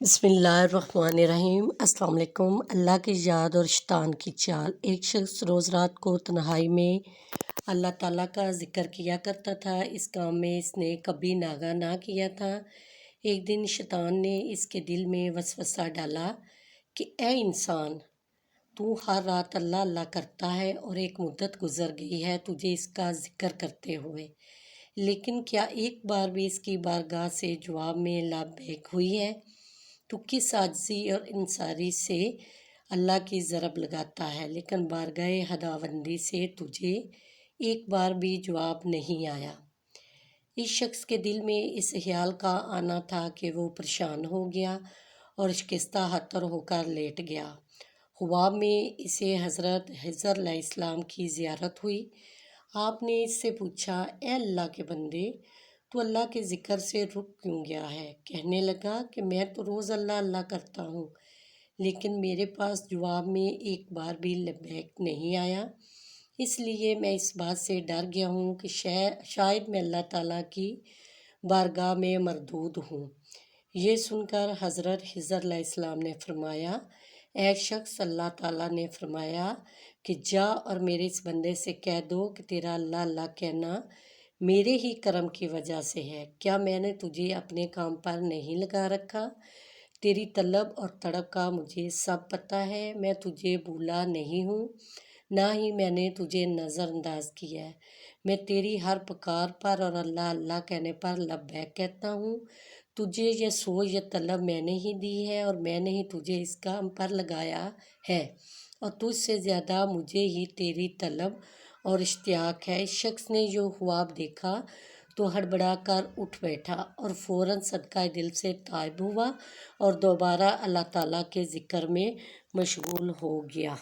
بسم اللہ الرحمن الرحیم۔ السلام علیکم۔ اللہ کی یاد اور شیطان کی چال۔ ایک شخص روز رات کو تنہائی میں اللہ تعالیٰ کا ذکر کیا کرتا تھا۔ اس کام میں اس نے کبھی ناغہ نہ کیا تھا۔ ایک دن شیطان نے اس کے دل میں وسوسہ ڈالا کہ اے انسان، تو ہر رات اللہ اللہ کرتا ہے اور ایک مدت گزر گئی ہے تجھے اس کا ذکر کرتے ہوئے، لیکن کیا ایک بار بھی اس کی بارگاہ سے جواب میں لبیک ہوئی ہے؟ تو کس عاجزی اور انصاری سے اللہ کی ضرب لگاتا ہے، لیکن بارگاہ خداوندی سے تجھے ایک بار بھی جواب نہیں آیا۔ اس شخص کے دل میں اس خیال کا آنا تھا کہ وہ پریشان ہو گیا اور شکستہ حتر ہو کر لیٹ گیا۔ خواب میں اسے حضرت خضر علیہ السلام کی زیارت ہوئی۔ آپ نے اس سے پوچھا، اے اللہ کے بندے، تو اللہ کے ذکر سے رک کیوں گیا ہے؟ کہنے لگا کہ میں تو روز اللہ اللہ کرتا ہوں، لیکن میرے پاس جواب میں ایک بار بھی لبیک نہیں آیا، اس لیے میں اس بات سے ڈر گیا ہوں کہ شاید میں اللہ تعالیٰ کی بارگاہ میں مردود ہوں۔ یہ سن کر حضرت خضر علیہ السلام نے فرمایا، اے شخص، اللہ تعالیٰ نے فرمایا کہ جا اور میرے اس بندے سے کہہ دو کہ تیرا اللہ اللہ کہنا میرے ہی کرم کی وجہ سے ہے۔ کیا میں نے تجھے اپنے کام پر نہیں لگا رکھا؟ تیری طلب اور تڑپ کا مجھے سب پتہ ہے۔ میں تجھے بھولا نہیں ہوں، نہ ہی میں نے تجھے نظر انداز کیا ہے۔ میں تیری ہر پکار پر اور اللہ اللہ کہنے پر لبیک کہتا ہوں۔ تجھے یہ سوچ یا طلب میں نے ہی دی ہے اور میں نے ہی تجھے اس کام پر لگایا ہے، اور تجھ سے زیادہ مجھے ہی تیری طلب اور اشتیاق ہے۔ اس شخص نے جو خواب دیکھا تو ہڑبڑا کر اٹھ بیٹھا اور فوراً صدقہ دل سے تائب ہوا اور دوبارہ اللہ تعالیٰ کے ذکر میں مشغول ہو گیا۔